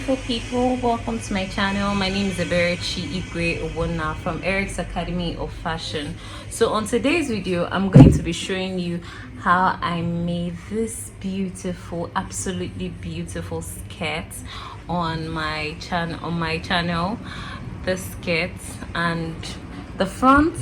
beautiful people, welcome to my channel. My name is Eberechi Igwe Obona from EREX Academy of Fashion. So on today's video, I'm going to be showing you how I made this beautiful, absolutely beautiful skirt on my channel. This skirt, and the front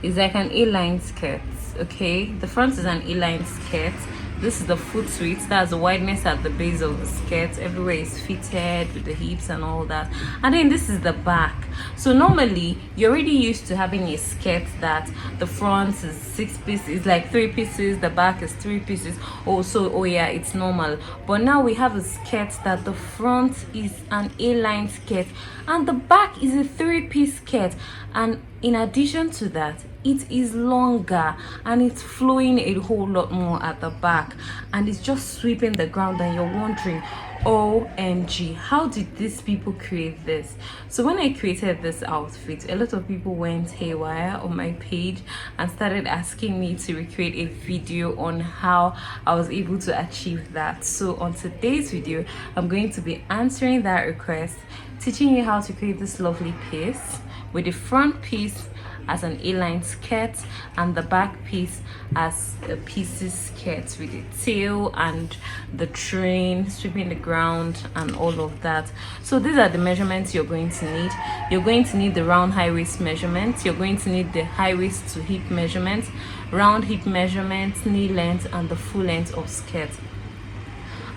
is like an A-line skirt. Okay, the front is an A-line skirt. This is the foot width, that's the wideness at the base of the skirt. Everywhere is fitted with the hips and all that. And then this is the back. So normally you're already used to having a skirt that the front is 6 pieces, like 3 pieces, the back is 3 pieces. Oh yeah, it's normal. But now we have a skirt that the front is an A-line skirt and the back is a 3-piece skirt, and in addition to that, it is longer and it's flowing a whole lot more at the back, and it's just sweeping the ground, and you're wondering, OMG, how did these people create this? So when I created this outfit, a lot of people went haywire on my page and started asking me to recreate a video on how I was able to achieve that. So on today's video, I'm going to be answering that request, teaching you how to create this lovely piece with the front piece as an A-line skirt and the back piece as a pieces skirt with the tail and the train sweeping the ground and all of that. So these are the measurements you're going to need. You're going to need the round high waist measurements, you're going to need the high waist to hip measurements, round hip measurements, knee length, and the full length of skirt.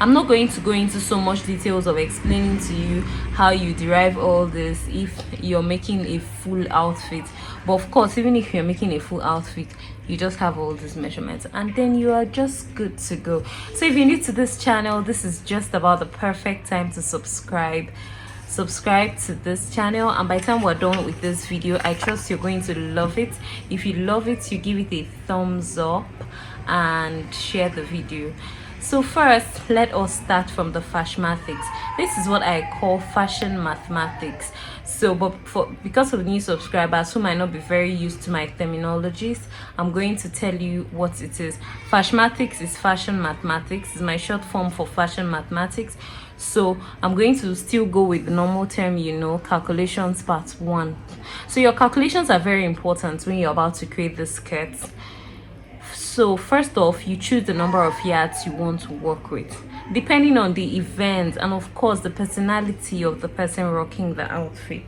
I'm not going to go into so much details of explaining to you how you derive all this if you're making a full outfit. But of course, even if you're making a full outfit, you just have all these measurements and then you are just good to go. So if you're new to this channel, this is just about the perfect time to subscribe to this channel, and by the time we're done with this video, I trust you're going to love it. If you love it, you give it a thumbs up and share the video. So first, let us start from the fashionmatics. This is what I call fashion mathematics. So because of new subscribers who might not be very used to my terminologies, I'm going to tell you what it is. Fashionmatics is fashion mathematics. It's my short form for fashion mathematics. So I'm going to still go with the normal term, calculations part 1. So your calculations are very important when you're about to create the skirts. So first off, you choose the number of yards you want to work with, depending on the event and of course the personality of the person rocking the outfit.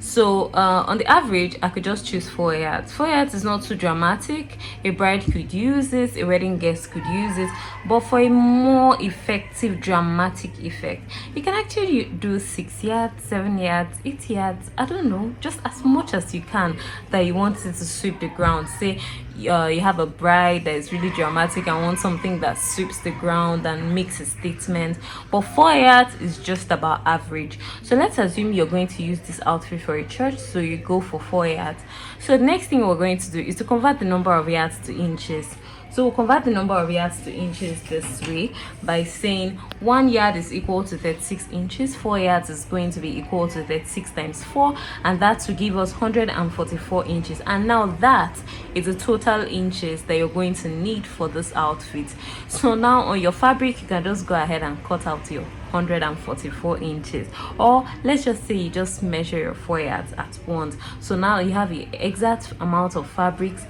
So on the average, I could just choose 4 yards. 4 yards is not too dramatic. A bride could use this, a wedding guest could use this, but for a more effective dramatic effect, you can actually do 6 yards, 7 yards, 8 yards, I don't know, just as much as you can that you want it to sweep the ground. Say you have a bride that is really dramatic and want something that sweeps the ground and makes a statement, but 4 yards is just about average. So let's assume you're going to use this outfit for a church, so you go for 4 yards. So the next thing we're going to do is to convert the number of yards to inches. So we'll convert the number of yards to inches this way by saying 1 yard is equal to 36 inches, 4 yards is going to be equal to 36 times 4, and that will give us 144 inches. And now that is the total inches that you're going to need for this outfit. So now on your fabric, you can just go ahead and cut out your 144 inches, or let's just say you just measure your 4 yards at once. So now you have the exact amount of fabrics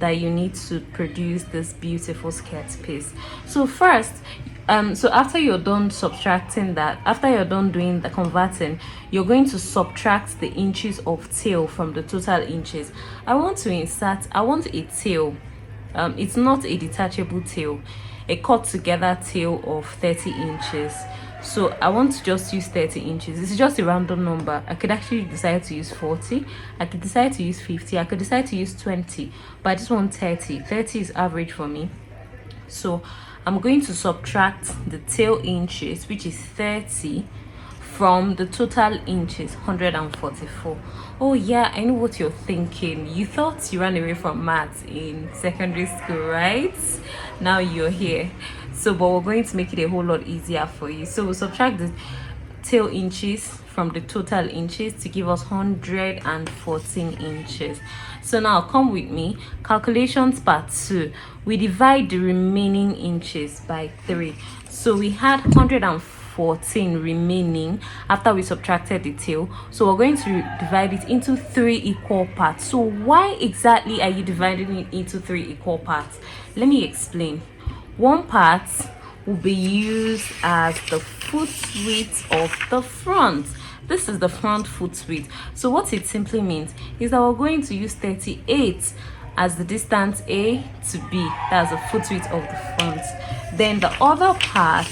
that you need to produce this beautiful skirt piece. So first, so after you're done subtracting that, after you're done doing the converting, you're going to subtract the inches of tail from the total inches. I want a tail. It's not a detachable tail, a cut together tail of 30 inches. So I want to just use 30 inches. This is just a random number. I could actually decide to use 40, I could decide to use 50, I could decide to use 20, but I just want 30. 30 is average for me. So I'm going to subtract the tail inches, which is 30, from the total inches, 144. Oh yeah, I know what you're thinking. You thought you ran away from maths in secondary school, right? Now you're here. So but we're going to make it a whole lot easier for you. So we'll subtract the tail inches from the total inches to give us 114 inches. So now come with me, calculations part 2. We divide the remaining inches by 3. So we had 114 14 remaining after we subtracted the tail. So we're going to divide it into 3 equal parts. So why exactly are you dividing it into 3 equal parts? Let me explain. One part will be used as the foot width of the front. This is the front foot width. So what it simply means is that we're going to use 38 as the distance A to B. That's the foot width of the front. Then the other part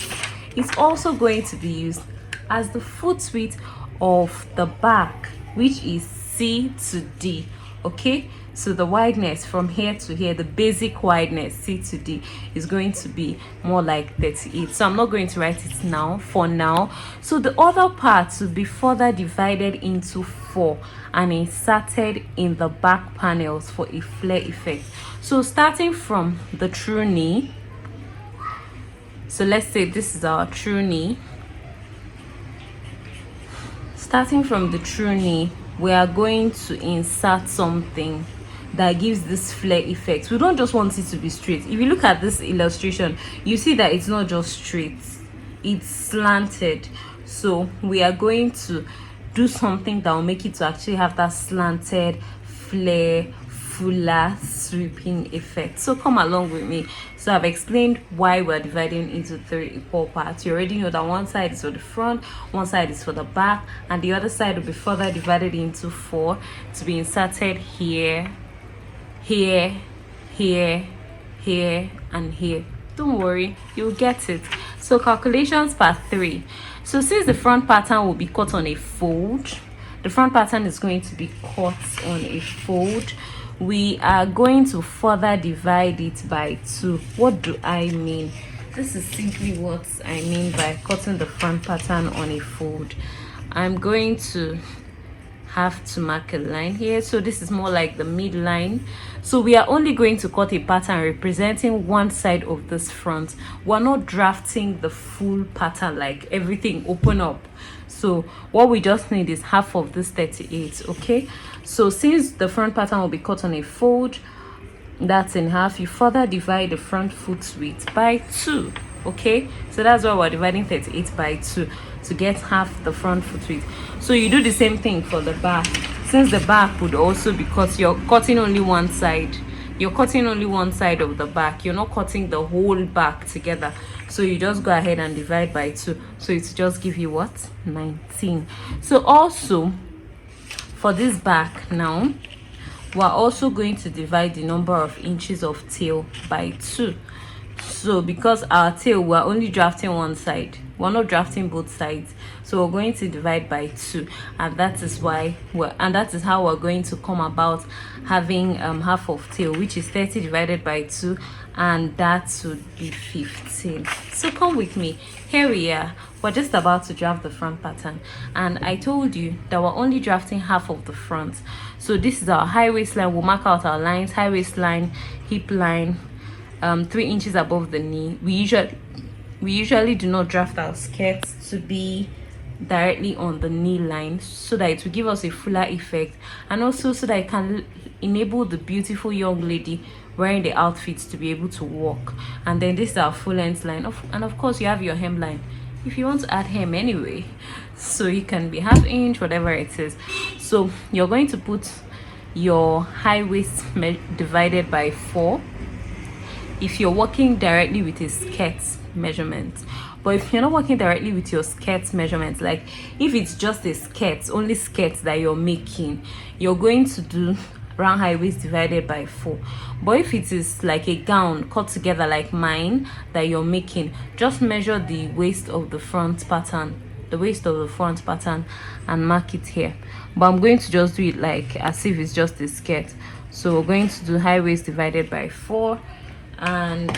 is also going to be used as the foot width of the back, which is C to D. Okay, so the wideness from here to here, the basic wideness C to D, is going to be more like 38. So I'm not going to write it now for now. So the other parts will be further divided into 4 and inserted in the back panels for a flare effect. So starting from the true knee, so let's say this is our true knee. Starting from the true knee, we are going to insert something that gives this flare effect. We don't just want it to be straight. If you look at this illustration, you see that it's not just straight, it's slanted. So we are going to do something that will make it to actually have that slanted, flare, fuller, sweeping effect. So come along with me. So I've explained why we're dividing into 3 equal parts. You already know that one side is for the front, one side is for the back, and the other side will be further divided into 4 to be inserted here, here, here, here, and here. Don't worry, you'll get it. So calculations part 3. So since the front pattern will be cut on a fold, the front pattern is going to be cut on a fold, we are going to further divide it by 2. What do I mean? This is simply what I mean by cutting the front pattern on a fold. I'm going to have to mark a line here. So this is more like the midline. So we are only going to cut a pattern representing one side of this front. We're not drafting the full pattern, like everything open up. So what we just need is half of this 38. Okay, so since the front pattern will be cut on a fold, that's in half. You further divide the front foot width by 2. Okay, so that's why we're dividing 38 by 2 to get half the front foot width. So you do the same thing for the back. Since the back would also, because you're cutting only one side, you're cutting only one side of the back, you're not cutting the whole back together. So you just go ahead and divide by 2. So it's just give you what? 19. So also for this back now, we're also going to divide the number of inches of tail by 2. So because our tail, we're only drafting one side, we're not drafting both sides, so we're going to divide by 2, and that is why that is how we're going to come about having half of tail, which is 30 divided by 2, and that would be 15. So come with me. Here we are, we're just about to draft the front pattern, and I told you that we're only drafting half of the front. So this is our high waistline. We'll mark out our lines: high waistline, hip line, 3 inches above the knee. We usually do not draft our skirts to be directly on the knee line, so that it will give us a fuller effect, and also so that it can enable the beautiful young lady wearing the outfits to be able to walk. And then this is our full length line, and of course you have your hemline if you want to add hem anyway, so you can be half inch, whatever it is. So you're going to put your high waist divided by 4 if you're working directly with a skirt measurement. But if you're not working directly with your skirt measurements, like if it's just a skirt, only skirts that you're making, you're going to do round high waist divided by 4. But if it is like a gown cut together like mine that you're making, just measure the waist of the front pattern, and mark it here. But I'm going to just do it like as if it's just a skirt. So we're going to do high waist divided by 4, and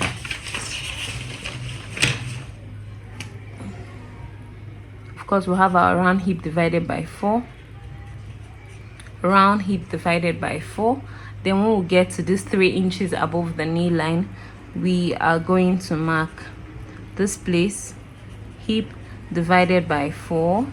of course we'll have our round hip divided by 4, round hip divided by 4. Then when we get to this 3 inches above the knee line, we are going to mark this place: hip divided by 4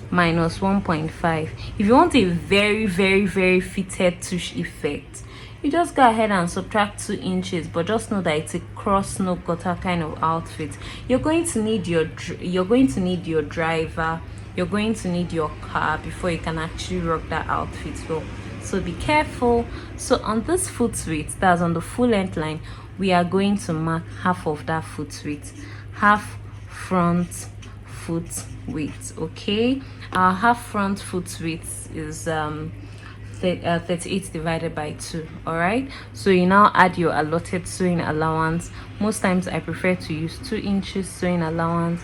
minus 1.5. If you want a very, very, very fitted tush effect, you just go ahead and subtract 2 inches, but just know that it's a cross no gutter kind of outfit. You're going to need your driver, you're going to need your car before you can actually rock that outfit well. So be careful. So on this foot width, that's on the full length line, we are going to mark half of that foot width, half front foot width. Okay, our half front foot width is 38 divided by 2. All right, so you now add your allotted sewing allowance. Most times I prefer to use 2 inches sewing allowance,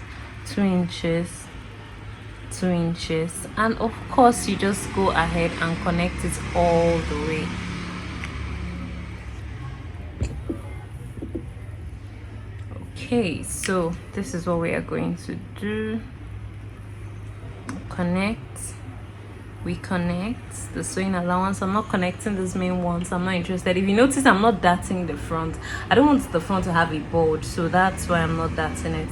2 inches, 2 inches, and of course you just go ahead and connect it all the way. Okay, so this is what we are going to do. We connect the sewing allowance. I'm not connecting these main ones, I'm not interested. If you notice, I'm not darting the front. I don't want the front to have a bulge, so that's why I'm not darting it.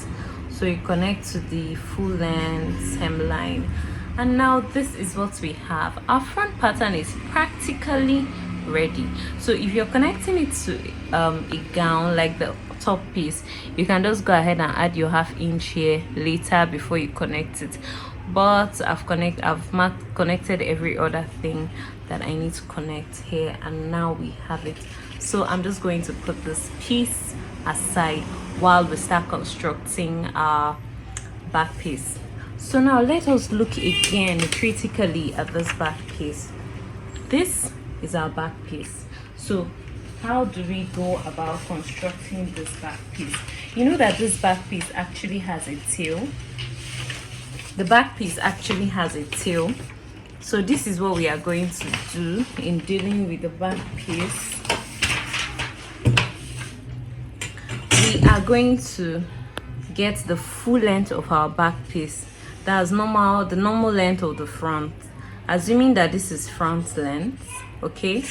So you connect to the full length hemline, and now this is what we have. Our front pattern is practically ready. So if you're connecting it to a gown, like the top piece, you can just go ahead and add your ½ inch here later before you connect it. But I've connected every other thing that I need to connect here, and now we have it. So I'm just going to put this piece aside while we start constructing our back piece. So now let us look again critically at this back piece. This is our back piece. So how do we go about constructing this back piece? You know that this back piece actually has a tail. The back piece actually has a tail. So this is what we are going to do in dealing with the back piece. We are going to get the full length of our back piece. That's the normal length of the front, assuming that this is front length. Okay,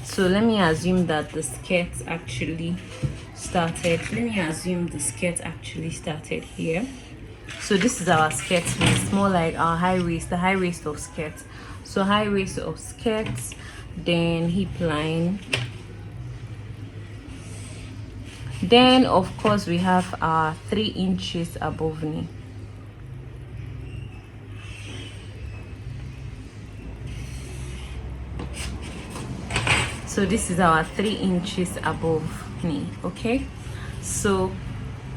so let me assume that the skirt actually started here. So this is our skirt waist, more like our high waist, the high waist of skirt. So high waist of skirts, then hip line. Then of course we have our 3 inches above knee. So this is our 3 inches above knee. Okay, so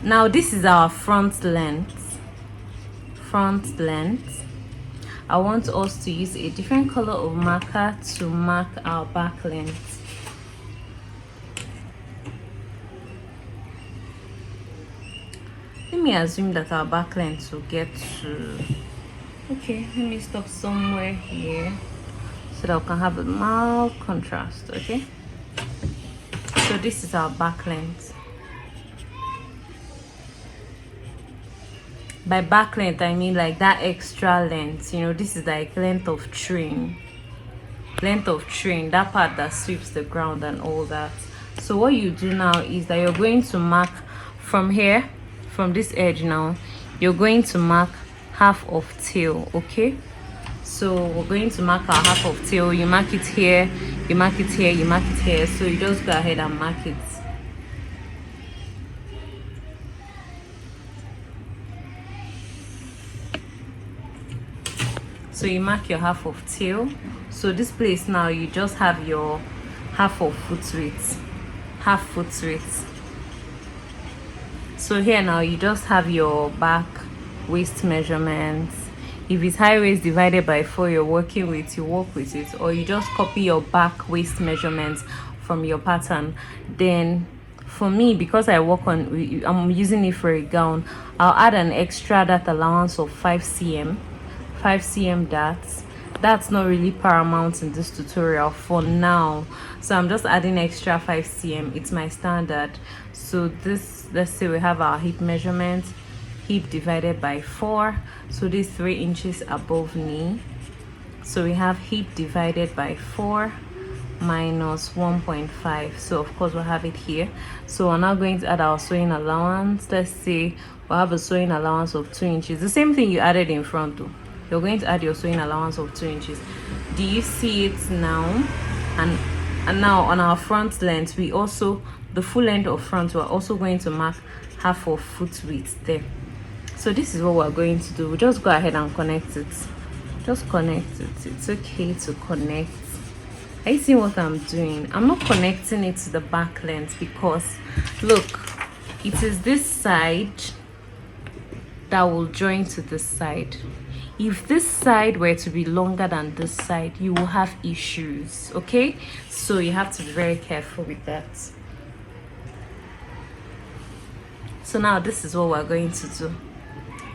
now this is our front length. I want us to use a different color of marker to mark our back length. Let me assume that our back length will get to, okay, let me stop somewhere here so that we can have a mild contrast. Okay, so this is our back length. By back length I mean like that extra length, you know, this is like length of train, that part that sweeps the ground and all that. So what you do now is that you're going to mark from here, from this edge. Now you're going to mark half of tail. Okay, so we're going to mark our half of tail. You mark it here, you mark it here, you mark it here. So you just go ahead and mark it. So you mark your half of tail. So this place now you just have your half of foot width, half foot width. So here now you just have your back waist measurements. If it's high waist divided by 4 you're working with, you work with it, or you just copy your back waist measurements from your pattern. Then for me, because I'm using it for a gown, I'll add an extra dart allowance of 5 cm darts. That's not really paramount in this tutorial for now, so I'm just adding extra 5 cm. It's my standard. So this, let's say we have our hip measurement, hip divided by 4, so this 3 inches above knee. So we have hip divided by 4 minus 1.5. So of course we'll have it here. So we're now going to add our sewing allowance. Let's say we'll have a sewing allowance of 2 inches, the same thing you added in front though. You're going to add your sewing allowance of 2 inches. Do you see it now? And And now on our front length, we also, the full length of front, we're also going to mark half of foot width there. So this is what we're going to do. We just go ahead and connect it. Just connect it. It's okay to connect. Are you seeing what I'm doing? I'm not connecting it to the back length because look, it is this side that will join to this side. If this side were to be longer than this side, you will have issues, okay? So you have to be very careful with that. So now this is what we're going to do.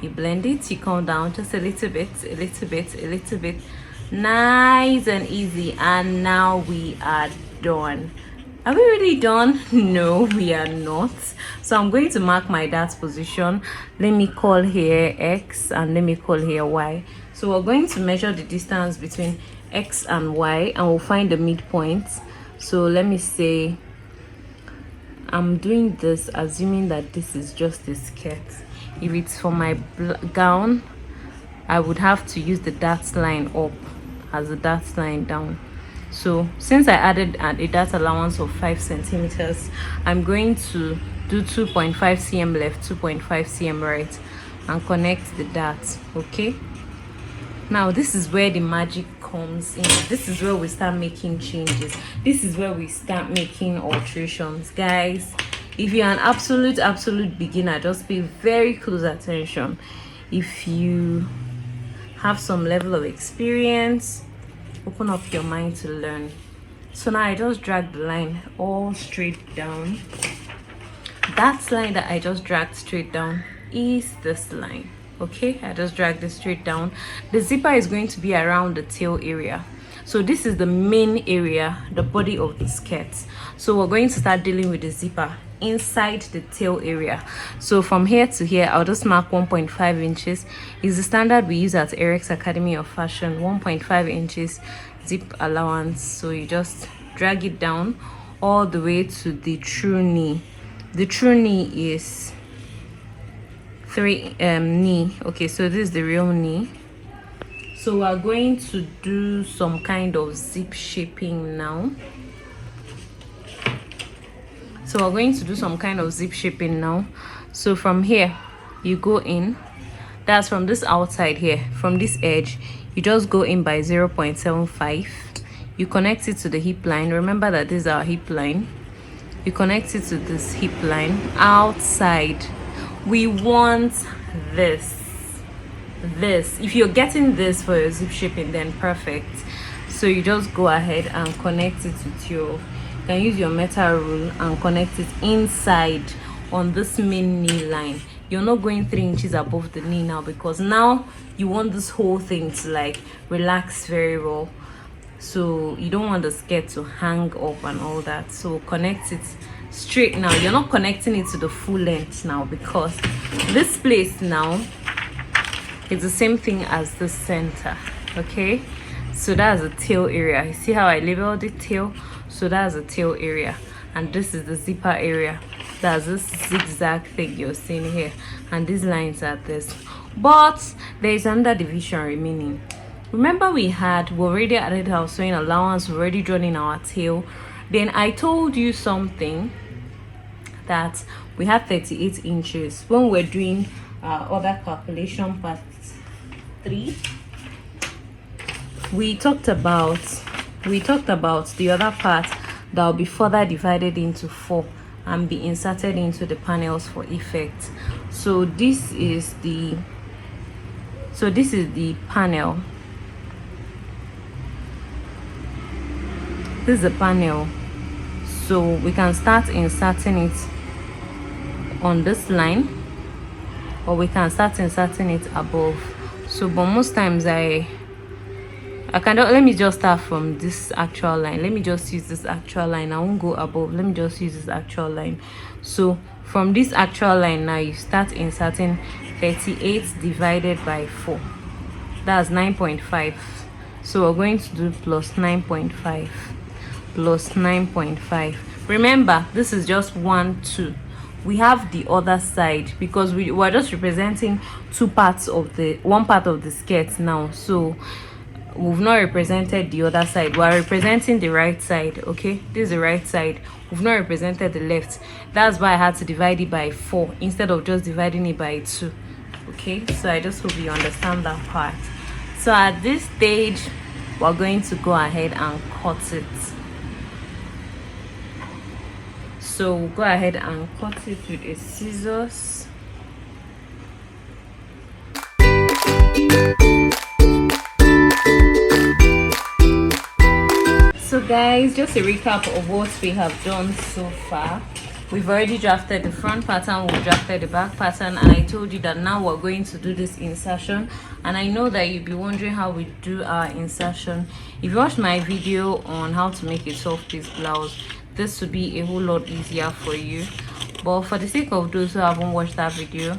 You blend it, you come down just a little bit, a little bit, a little bit. Nice and easy. And now we are done. Are we really done? No, we are not. So I'm going to mark my dart position. Let me call here X and let me call here Y. So we're going to measure the distance between X and Y and we'll find the midpoint. So let me say I'm doing this assuming that this is just a skirt. If it's for my gown, I would have to use the dart line up as the dart line down. So since I added a dart allowance of 5 centimeters, I'm going to do 2.5 cm left, 2.5 cm right, and connect the dart. Okay, now this is where the magic comes in. This is where we start making changes. This is where we start making alterations, guys. If you're an absolute beginner, just pay very close attention. If you have some level of experience, open up your mind to learn. So now I just drag the line all straight down. That line that I just dragged straight down is this line. Okay, I just dragged this straight down. The zipper is going to be around the tail area. So this is the main area, the body of the skirt. So we're going to start dealing with the zipper inside the tail area. So from here to here, I'll just mark 1.5 inches. Is the standard we use at EREX Academy of Fashion. 1.5 inches zip allowance. So you just drag it down all the way to the true knee. The true knee is 3 knee. Okay, so this is the real knee. So we're going to do some kind of zip shaping now. So we're going to do some kind of zip shaping now. So from here, you go in. That's from this outside here, from this edge, you just go in by 0.75. You connect it to the hip line. Remember that this is our hip line. You connect it to this hip line. Outside, we want this. If you're getting this for your zip shaping, then perfect. So you just go ahead and connect it with your, you can use your metal rule and connect it inside on this main knee line. You're not going 3 inches above the knee now, because now you want this whole thing to like relax very well. So you don't want the skirt to hang up and all that. So connect it straight now. You're not connecting it to the full length now, because this place now, it's the same thing as the center. Okay, so that's the tail area. You see how I labeled the tail? So that's the tail area, and this is the zipper area. That's this zigzag thing you're seeing here, and these lines are this. But there is another division remaining. Remember, we already added our sewing allowance, we're already drawn in our tail. Then I told you something, that we have 38 inches when we're doing other calculation part 3. We talked about the other part that will be further divided into 4 and be inserted into the panels for effect. So this is the panel. This is the panel. So we can start inserting it on this line, or we can start inserting it above. So but most times I cannot. Let me just start from this actual line. Let me just use this actual line. I won't go above. Let me just use this actual line. So from this actual line now, you start inserting 38 divided by 4. That's 9.5. So we're going to do plus 9.5 plus 9.5. Remember, this is just 1, 2. We have the other side, because we were just representing one part of the skirt now. So we've not represented the other side. We are representing the right side. Okay, this is the right side. We've not represented the left. That's why I had to divide it by 4 instead of just dividing it by 2. Okay, so I just hope you understand that part. So at this stage, we're going to go ahead and cut it. So go ahead and cut it with a scissors. So guys, just a recap of what we have done so far. We've already drafted the front pattern, we've drafted the back pattern, and I told you that now we're going to do this insertion. And I know that you'll be wondering how we do our insertion. If you watched my video on how to make a 12-piece blouse, this would be a whole lot easier for you. But for the sake of those who haven't watched that video,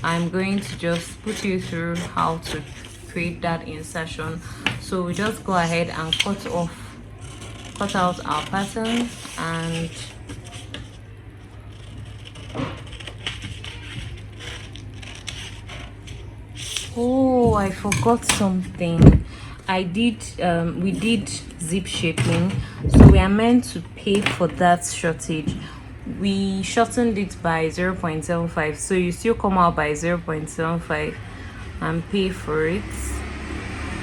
I'm going to just put you through how to create that insertion. So we just go ahead and cut out our pattern, and oh, I forgot something. We did zip shaping, so we are meant to pay for that shortage. We shortened it by 0.75, so you still come out by 0.75 and pay for it,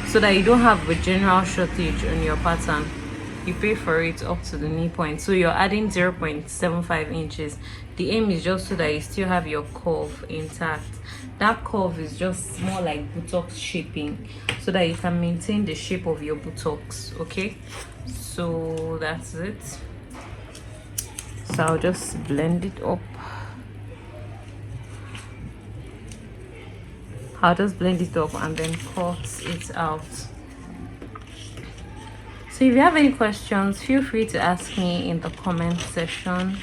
so that you don't have a general shortage on your pattern. You pay for it up to the knee point, so you're adding 0.75 inches. The aim is just so that you still have your curve intact. That curve is just more like buttocks shaping, so that you can maintain the shape of your buttocks. Okay, so that's it. So I'll just blend it up. I'll just blend it up and then cut it out. So if you have any questions, feel free to ask me in the comment section.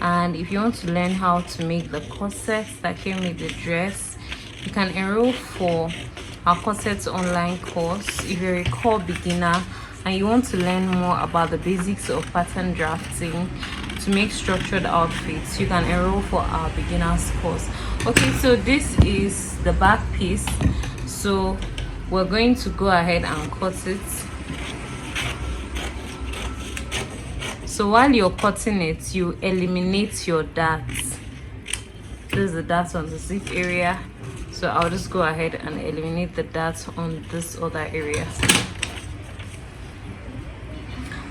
And if you want to learn how to make the corset that came with the dress, you can enroll for our corset online course. If you're a core beginner and you want to learn more about the basics of pattern drafting to make structured outfits, you can enroll for our beginners course. Okay, so this is the back piece, so we're going to go ahead and cut it. So while you're cutting it, you eliminate your darts. This is the darts on the zip area, so I'll just go ahead and eliminate the darts on this other area.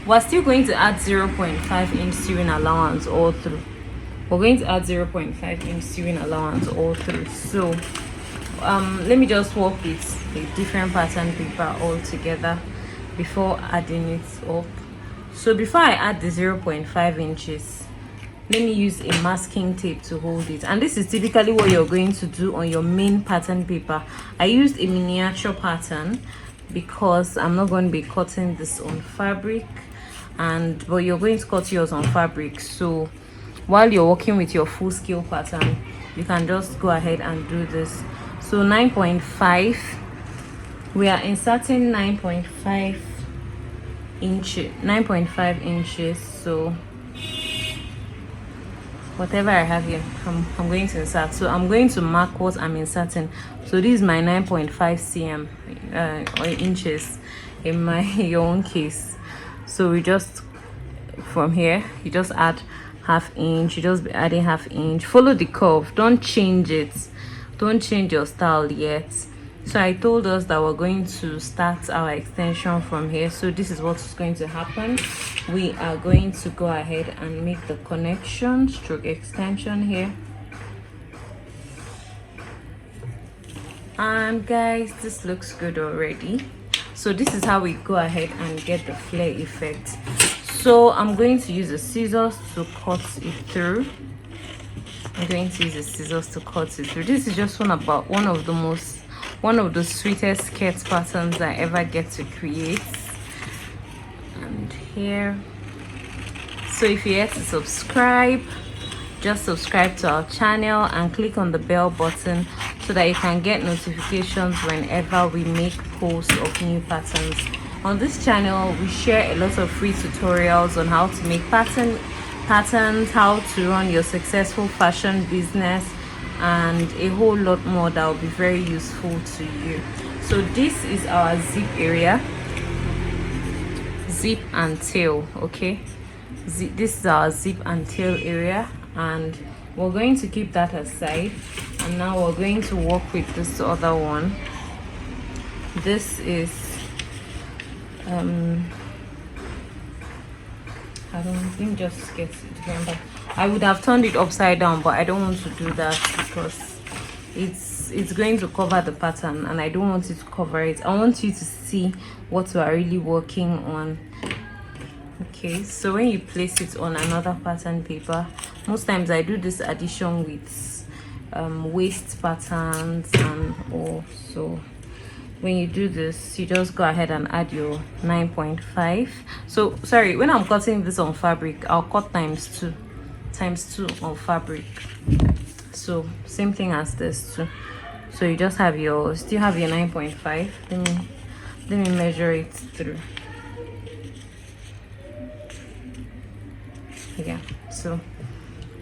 We're still going to add 0.5 inch sewing allowance all through. We're going to add 0.5 inch sewing allowance all through. So let me just work with a different pattern paper all together before adding it up. So before I add the 0.5 inches, let me use a masking tape to hold it. And this is typically what you're going to do on your main pattern paper. I used a miniature pattern because I'm not going to be cutting this on fabric, but you're going to cut yours on fabric. So while you're working with your full scale pattern, you can just go ahead and do this. So 9.5, we are inserting 9.5 inches. So whatever I have here, I'm going to insert. So I'm going to mark what I'm inserting. So this is my 9.5 cm or inches in your own case. So we just, from here, you just add half inch. You just be adding half inch. Follow the curve, don't change it, don't change your style yet. So I told us that we're going to start our extension from here. So this is what's going to happen. We are going to go ahead and make the connection stroke extension here. And guys, this looks good already. So this is how we go ahead and get the flare effect. So I'm going to use the scissors to cut it through. This is just one of the sweetest skirt patterns I ever get to create. And here, so if you're yet to subscribe, just subscribe to our channel and click on the bell button so that you can get notifications whenever we make posts of new patterns. On this channel, we share a lot of free tutorials on how to make patterns, how to run your successful fashion business, and a whole lot more that will be very useful to you. So this is our zip area. zip and tail. Okay, this is our zip and tail area, and we're going to keep that aside. And now we're going to work with this other one. This is I don't think just get it remember. I would have turned it upside down, but I don't want to do that because it's going to cover the pattern and I don't want it to cover it. I want you to see what we are really working on. Okay, so when you place it on another pattern paper, most times I do this addition with waist patterns and all. So when you do this, you just go ahead and add your 9.5. So sorry, when I'm cutting this on fabric, I'll cut times two on fabric. So same thing as this too. So you just have your still have your 9.5. Let me measure it through. Yeah, so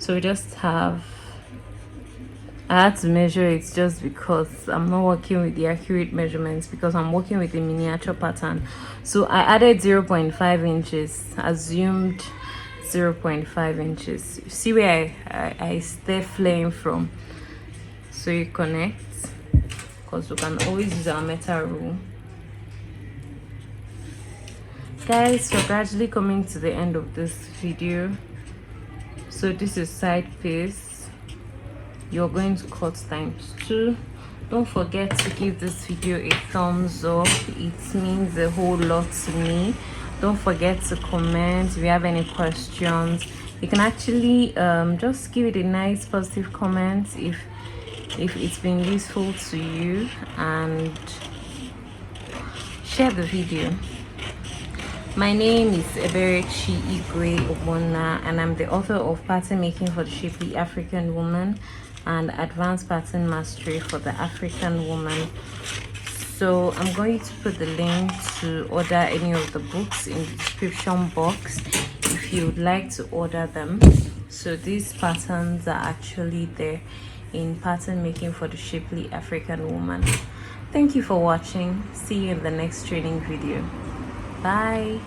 we just have, I had to measure it just because I'm not working with the accurate measurements because I'm working with a miniature pattern. So I added 0.5 inches, assumed 0.5 inches. See where I stay flaying from. So you connect, because we can always use our metal rule. Guys, we're gradually coming to the end of this video. So this is side piece. You're going to cut times 2. Don't forget to give this video a thumbs up. It means a whole lot to me. Don't forget to comment if you have any questions. You can actually just give it a nice positive comment if it's been useful to you, and share the video. My name is Eberechi Igwe Obona, and I'm the author of Pattern Making for the Shapely African Woman and Advanced Pattern Mastery for the African Woman. So I'm going to put the link to order any of the books in the description box if you would like to order them. So these patterns are actually there in Pattern Making for the Shapely African Woman. Thank you for watching. See you in the next training video. Bye.